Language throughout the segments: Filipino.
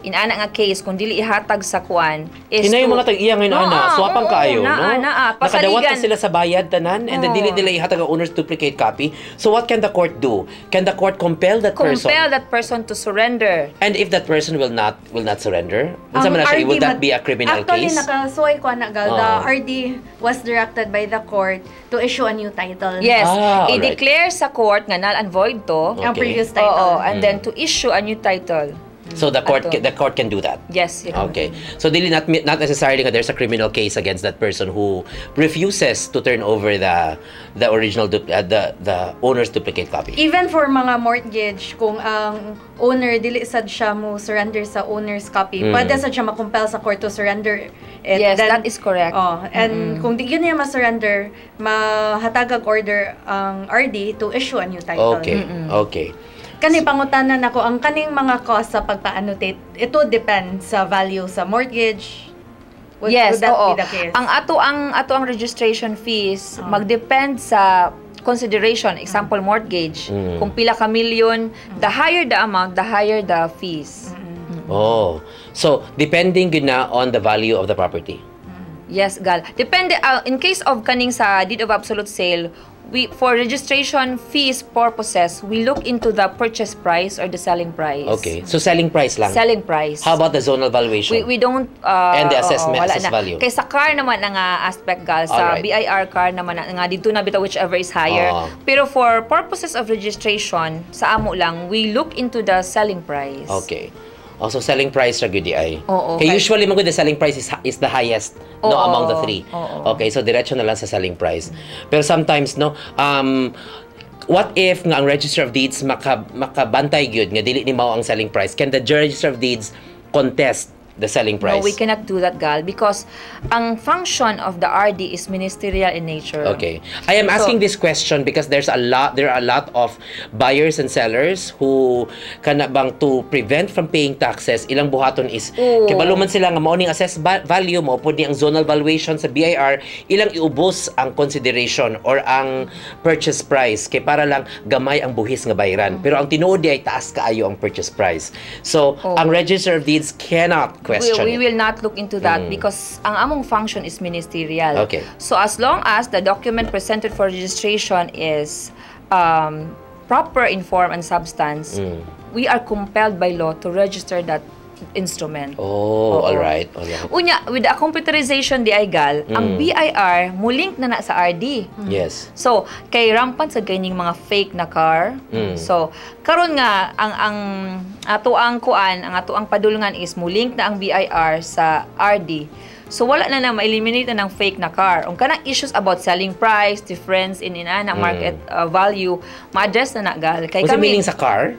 inana nga case kung dili ihatag sa kuan is Hinay mga tag-iya ngayon swapan kaayo, no? Nakadawat na sila sa bayad tanan and then dili nila ihatag ang owner's duplicate copy. So what can the court do? Can the court compel that person? Compel that person to surrender. And if that person will not surrender, will that be a criminal case? Actually, nakasuway ko na gal. The RD was directed by the court to issue a new title. Yes, i-declare sa court nga null and void to ang previous title. and then to issue a new title. So the court can do that. Yes. Okay. So dili not necessarily there's a criminal case against that person who refuses to turn over the original the owner's duplicate copy. Even for mga mortgage, kung ang owner dili sad siya mo surrender sa owner's copy, pwede sad siya ma-compel sa court to surrender it. Yes, that is correct. And kung di yun niya ma-surrender, mahatagag order ang RD to issue a new title. Okay. Okay. Kani pangutanan nako ang kaning mga cost sa pagpa-annotate, ito depend sa value sa mortgage. Would that be the case? Ang ato ang registration fees magdepend sa consideration, example mortgage. Kung pila ka milyon, the higher the amount, the higher the fees. So depending yun na on the value of the property. Yes, gal. Depende in case of kaning sa deed of absolute sale, for registration fees purposes, we look into the purchase price or the selling price. Okay. So selling price lang. Selling price. How about the zonal valuation? We don't and the assessment value. Kay sa car naman nga aspect gal sa BIR car naman nga dito na bitaw whichever is higher. Pero for purposes of registration, sa amo lang we look into the selling price. Okay. Also selling price ra gyud ay. Okay. Usually magud the selling price is the highest among the three. Okay, so diretso na lang sa selling price. Pero sometimes what if nga ang Registry of Deeds makabantay gyud nga dili ni mao ang selling price? Can the Registry of Deeds contest the selling price? No, we cannot do that, gal, because ang function of the RD is ministerial in nature. Okay. I am asking this question because there are a lot of buyers and sellers who kana bang to prevent from paying taxes, ilang buhaton is kibalo man sila nga mao ning assessed value mo pud ni ang zonal valuation sa BIR, ilang iubos ang consideration or ang purchase price kay para lang gamay ang buhis nga bayaran. Pero ang tinuod di ay taas kaayo ang purchase price. So ang Registry of Deeds cannot question we will not look into that because ang among function is ministerial. Okay. So as long as the document presented for registration is proper in form and substance, we are compelled by law to register that instrument. All right. Unya, with the computerization di ay gal, ang BIR mulink na sa RD. Yes. So, kay rampant sa ganyang mga fake na car. So, karon nga ang ato ang padulungan is mulink na ang BIR sa RD. So wala na ma-eliminate na ng fake na car. Kung kanang issues about selling price, difference in market value, ma-address na gal. Kay kami meaning sa car?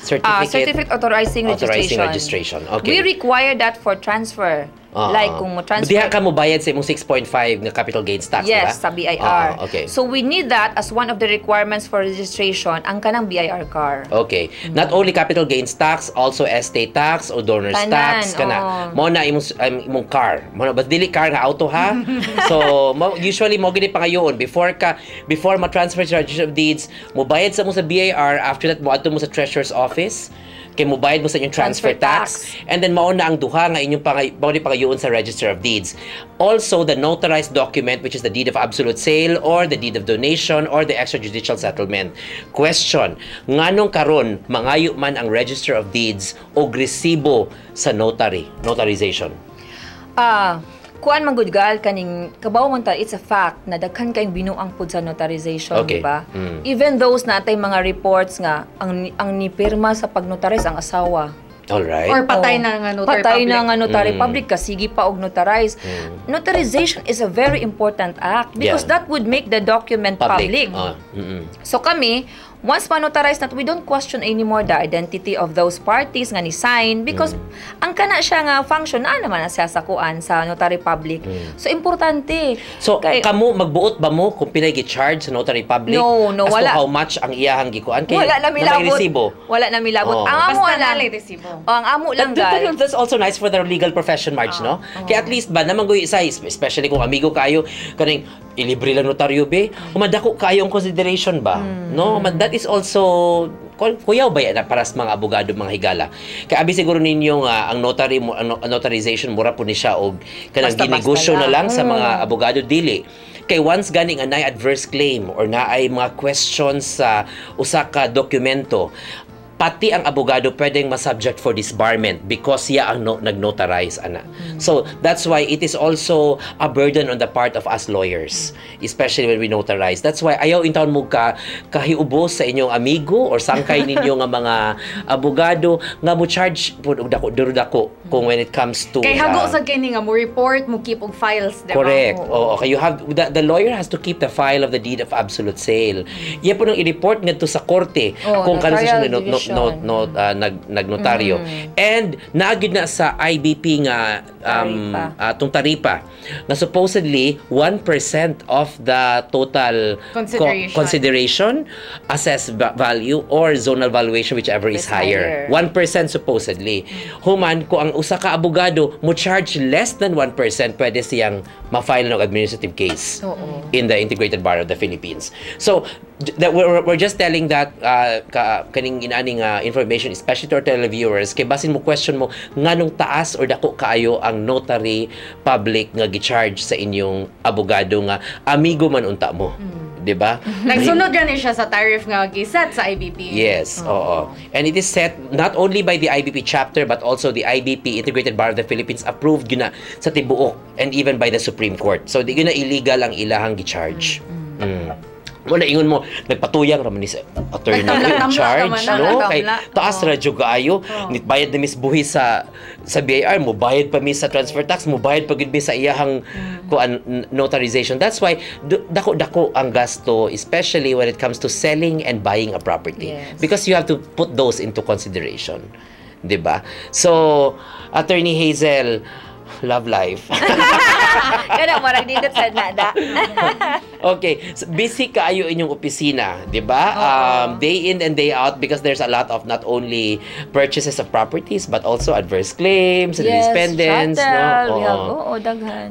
Certificate authorizing registration. Okay. We require that for transfer. Like kung mo transfer. Diha ka mo bayad sa imong 6.5 na capital gains tax, diba? Yes, sa BIR. Okay. So we need that as one of the requirements for registration ang kanang BIR car. Okay. Not only capital gains tax, also estate tax o donor's tax kana. Mo na imong car. Mo na dili car nga auto ha. So usually mo gid pangayoon before ma-transfer sa Registry of Deeds, mo bayad sa mo sa BIR, after that mo adto mo sa Treasurer's Office. Kay mo bayad mo sa inyong transfer tax, and then mao na ang duha nga inyong pangayoon sa Register of Deeds. Also the notarized document, which is the deed of absolute sale or the deed of donation or the extrajudicial settlement. Question, nganong karon mangayo man ang Register of Deeds og resibo sa notarization? Kuan manggudgal kaning kabaw man ta, it's a fact na daghan kayong binuang pud sa notarization, di ba? Even those natay mga reports nga ang nipirma sa pagnotarize ang asawa. Alright. Or patay na nga notary public. Patay na nga notary public, kasigi pa og notarize. Notarization is a very important act because that would make the document public. So kami, once ma-notarize na, we don't question anymore the identity of those parties nga ni-sign because ang kana siya nga function na naman siya sa kuan sa notary public. So importante. So kamo magbuot ba mo kung pinay gi-charge sa notary public? No, as wala. to how much ang iyahang gikuan kay wala na milabot. Wala na milabot. Ang amo lang resibo. Ang amo lang gal. That's also nice for the legal profession, Marge, no? Kaya at least ba naman goy isa, especially kung amigo kayo kaning ilibre lang notaryo be, umadako kayo ang consideration ba? No, that is also kuyaw ba yan na para sa mga abogado, mga higala? Kaya abi siguro ninyo nga, ang notarization, mura po ni siya o kanang ginegosyo na lang sa mga abogado, dili. Kay once ganing anay adverse claim or naay mga questions sa usa ka dokumento, pati ang abogado pwedeng ma-subject for disbarment because siya ang nag-notarize, ana. So, that's why it is also a burden on the part of us lawyers, especially when we notarize. That's why ayaw intawon mo kahiubos sa inyong amigo or sangkay ninyo nga mga abogado nga mo charge po dako kung when it comes to kay hago sa kini nga mo report, mo keep og files, diba? Correct. Oo, okay, you have the lawyer has to keep the file of the deed of absolute sale. Iya po nang i-report ngadto sa korte kung kanus siya nagnotaryo. And naagid na sa IBP nga atong taripa na supposedly 1% of the total consideration assessed value or zonal valuation, whichever is higher. 1% supposedly. Human ko ang usa ka abogado mo charge less than 1%, pwede siyang ma-file ng administrative case in the Integrated Bar of the Philippines. So we're just telling that kaning inaning information, especially to our televiewers, kay basin mo question mo nganong taas or dako kaayo ang notary public nga gi-charge sa inyong abogado nga amigo man unta mo. Diba? Nagsunod gani siya sa tariff nga giset sa IBP. Yes, oo. And it is set not only by the IBP chapter but also the IBP, Integrated Bar of the Philippines, approved yun na sa tibuok and even by the Supreme Court. So di yun na illegal ang ilahang gi-charge. Wala ingon mo nagpatuyang ra man ni sa attorney in charge, no? Kay taas ra jud kaayo, nit bayad na mis buhi sa BIR mo, bayad pa mi sa transfer tax mo, bayad pa gid mi sa iyahang notarization. That's why dako ang gasto, especially when it comes to selling and buying a property, because you have to put those into consideration, 'di ba? So Attorney Hazel, love life. Kada marag dito sa nada. Okay, so busy kaayo inyong opisina, 'di ba? Day in and day out, because there's a lot of not only purchases of properties but also adverse claims, release pendants, no? We have daghan.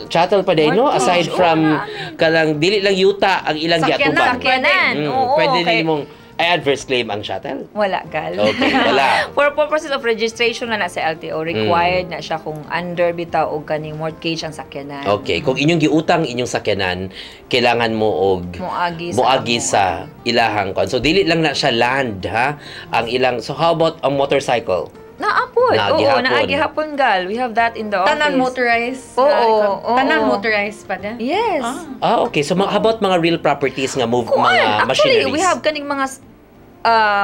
Chattel pa din, no? Aside from kalang dili lang yuta ang ilang giatuban. Sakyanan. Pwede din mong ay adverse claim ang chattel? Wala, gal. Okay, wala. For purposes of registration na sa LTO, required na siya kung under bitaw o kaning mortgage ang sakyanan. Okay, kung inyong giutang inyong sakyanan, kailangan mo og moagi sa ilahang kon. So dili lang na siya land, ha? Ang ilang, so how about ang motorcycle? Naapod. Oo, naagihapon, gal. We have that in the office. Tanan motorized. Tanan motorized pa din? Yes. Okay. So, how about mga real properties nga mga machineries? Actually, we have kaning mga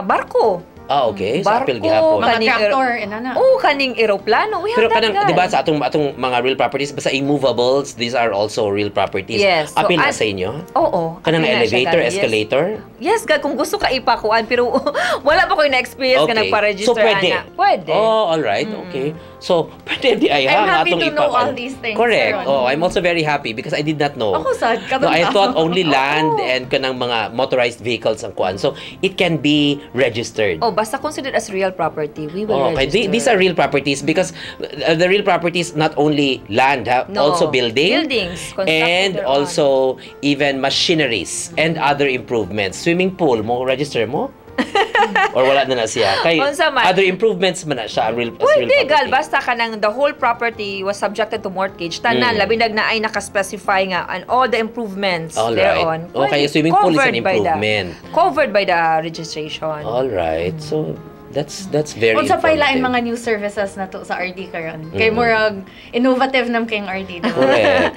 barko. Okay. Sa apil gihapon. Mga tractor, inana. Kaning eroplano. We have pero that, kanang, di ba, sa atong mga real properties, basta immovables, these are also real properties. Yes. Apil na sa inyo? Oo. Kanang elevator, escalator? Yes, kung gusto ka ipakuan, pero wala pa ko yung na-experience ka nagpa-register. So, pwede? Pwede. Alright. Okay. So, pwede I'm happy to know all these things. Correct. I'm also very happy because I did not know. Ako sad. No, I thought only land and kanang mga motorized vehicles ang kuan. So, it can be registered. Basta considered as real property, we will register. These are real properties because the real properties not only land, also buildings, and also even machineries and other improvements. Swimming pool mo, register mo? Or wala na siya? Kay other improvements man na siya real property. Legal, basta ka nang the whole property was subjected to mortgage. Tanan, labindag na ay nakaspecify nga and all the improvements thereon. Okay, swimming pool is an improvement. Covered by the registration. Alright, so that's very important. Unsa pailain mga new services na to sa RD karon? Kay murag innovative nam kayong RD. Correct.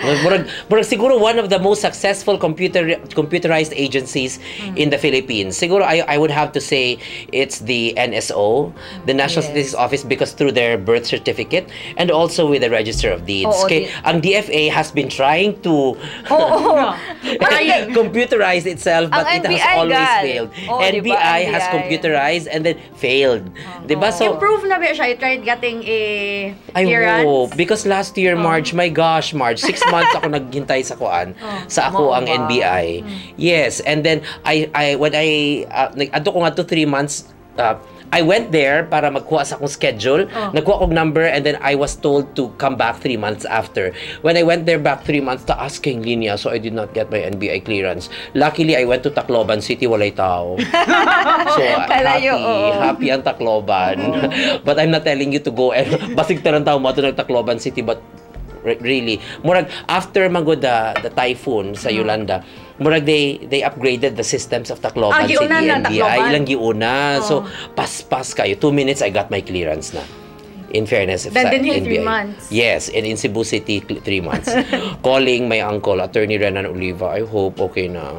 Murag siguro one of the most successful computerized agencies in the Philippines. Siguro I would have to say it's the NSO, the National Statistics Office, because through their birth certificate and also with the Register of Deeds. Ang DFA has been trying to computerize itself, but it has always failed. NBI has computerized and then failed. Diba? So, improve na ba siya? I tried getting a I hope. Because last year, March, my gosh, March, 6 months ako naghintay sa kuan. Sa ako ang NBI. Yes. And then, when I adto ko nga to 3 months, I went there para magkuha sa akong schedule. Nagkuha kong number and then I was told to come back 3 months after. When I went there back 3 months, taas kayong linya, so I did not get my NBI clearance. Luckily, I went to Tacloban City, walay tao. So, happy ang Tacloban. But I'm not telling you to go and basig tarang tao mo ito ng Tacloban City, but really, murag after magod the typhoon sa Yolanda, murag they upgraded the systems of Tacloban City NBI ilang giuna. So pas kayo 2 minutes I got my clearance na. In fairness, then didn't 3 months. Yes, and in Cebu City 3 months. Calling my uncle, Attorney Renan Oliva, I hope okay na.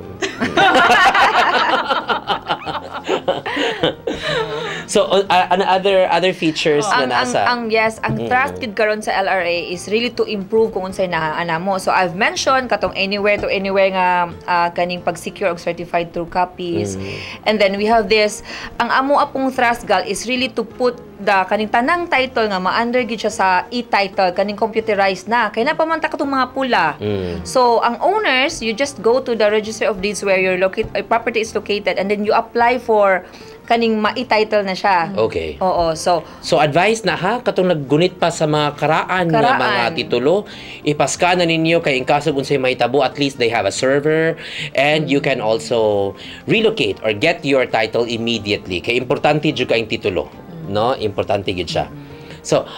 So other features na nasa ang trust gid karon sa LRA is really to improve kung unsay naa mo. So I've mentioned katong anywhere to anywhere nga kaning pag-secure og certified true copies. And then we have this, ang amo apong trust gal is really to put the kaning tanang title nga ma-under gid siya sa e-title kaning computerized na kay napamanta katong mga pula. So ang owners, you just go to the Registry of Deeds where your property is located and then you apply for kaning ma-title na siya. Okay. Oo, so advice na ha katong naggunit pa sa mga karaan nga mga titulo, ipaska na ninyo kay in kaso unsay mahitabo, at least they have a server and you can also relocate or get your title immediately. Kay importante jud kay titulo, no? Importante gid siya. So,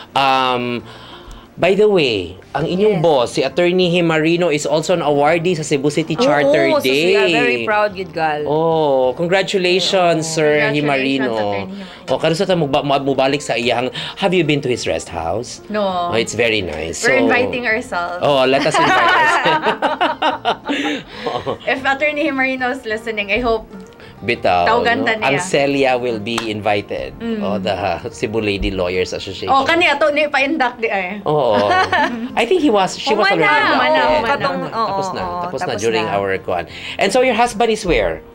by the way, ang inyong boss, si Attorney Himarino, is also an awardee sa Cebu City Charter Day. So we are very proud, good gal. Oh, congratulations, Sir Himarino. Karon sa ta mubalik sa iyang, have you been to his rest house? No. Oh, it's very nice. We're inviting ourselves. Oh, let us invite ourselves. If Attorney Himarino is listening, I hope bitaw, Tauganta niya. Ang Celia will be invited. The Cebu Lady Lawyers Association. Kaniya to ni pa-induct di ay. Oo. I think she was already tapos na during our kuan. And so your husband is where?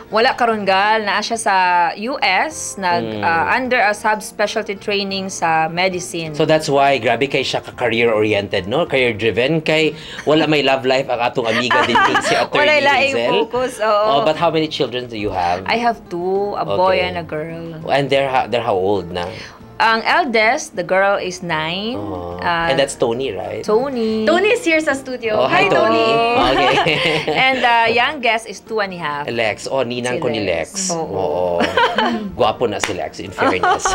Wala karon gal, naa siya sa US, under a subspecialty training sa medicine. So that's why grabe kay siya ka-career-oriented, no? Career-driven kay wala may love life ang atong amiga din si Attorney Hazel. Focus, oo. But how many children do you have? I have 2, a boy and a girl. And they're how old na? Ang eldest, the girl is 9. And that's Tony, right? Tony is here sa studio. Hi, Tony. Okay. And the youngest is 2 and a half. Lex. Ninang Si ko ni Lex. Lex. Oo. Gwapo na si Lex, in fairness.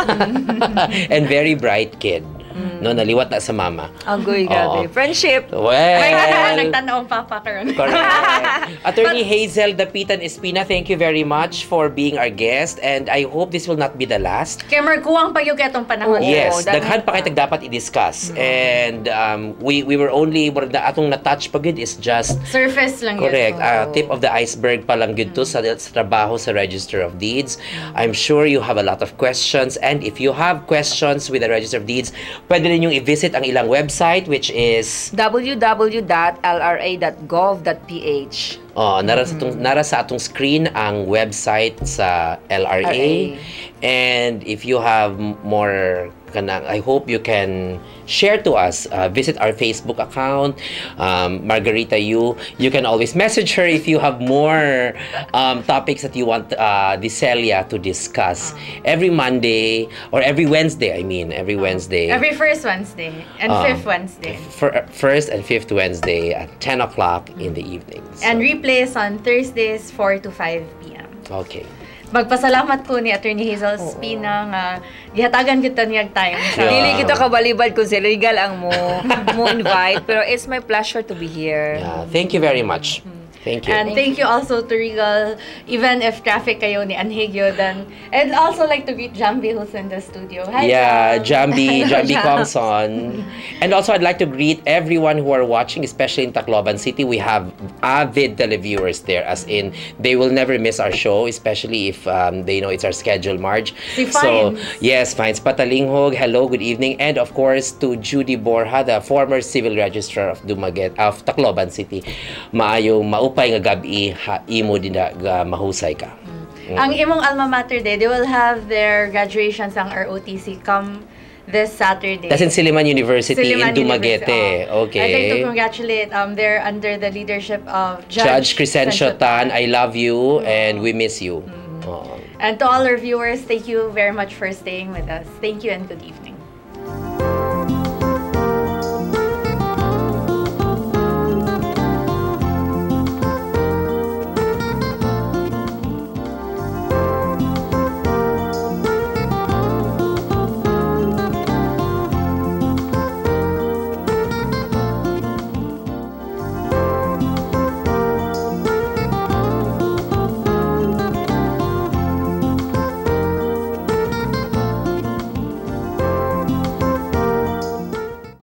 And very bright kid. No, naliwat na sa mama. Agoy, grabe. Friendship. Well, nagtanaw ang papa karon. Correct. Attorney Hazel Dapitan Espina, thank you very much for being our guest, and I hope this will not be the last. Kaya markuwang pa yung ketong panahon. Yes, daghan pa kayo dapat i-discuss. And we were only, atong na-touch pa good is just surface lang yun. Correct. Tip of the iceberg pa lang good to sa trabaho sa Register of Deeds. I'm sure you have a lot of questions, and if you have questions with the Register of Deeds, pwede ninyong i-visit ang ilang website, which is www.lra.gov.ph. Nara sa atong screen ang website sa LRA. And if you have more I hope you can share to us. Visit our Facebook account, Margarita you can always message her if you have more topics that you want Celia to discuss. Every Monday or every Wednesday, every Wednesday. Every first Wednesday and fifth Wednesday. First and fifth Wednesday at 10 o'clock in the evening. And replays on Thursdays 4 to 5 p.m. Okay. Magpasalamat ko ni Attorney Hazel Espina nga gihatagan kita niyag time. Dili kita kabalibad kung si Regal ang mo invite, pero it's my pleasure to be here. Yeah, thank you very much. Thank you. And thank you also to Regal, even if traffic kayo ni Anhigyo, then I'd also like to greet Jambi who's in the studio. Hi, Jambi comes on. And also I'd like to greet everyone who are watching, especially in Tacloban City. We have avid televiewers there, as in they will never miss our show, especially if they know it's our schedule, Marge. So, yes, Fines Patalinghog, hello, good evening. And of course, to Judy Borja, the former Civil Registrar of Tacloban City. Maayong maupay nga gabi, imo din nga mahusay ka. Ang imong alma mater day, they will have their graduations ang ROTC come this Saturday. That's in Silliman University in Dumaguete. Okay. I'd like to congratulate they're under the leadership of Judge Crescencio Tan. I love you and we miss you. And to all our viewers, thank you very much for staying with us. Thank you and good evening.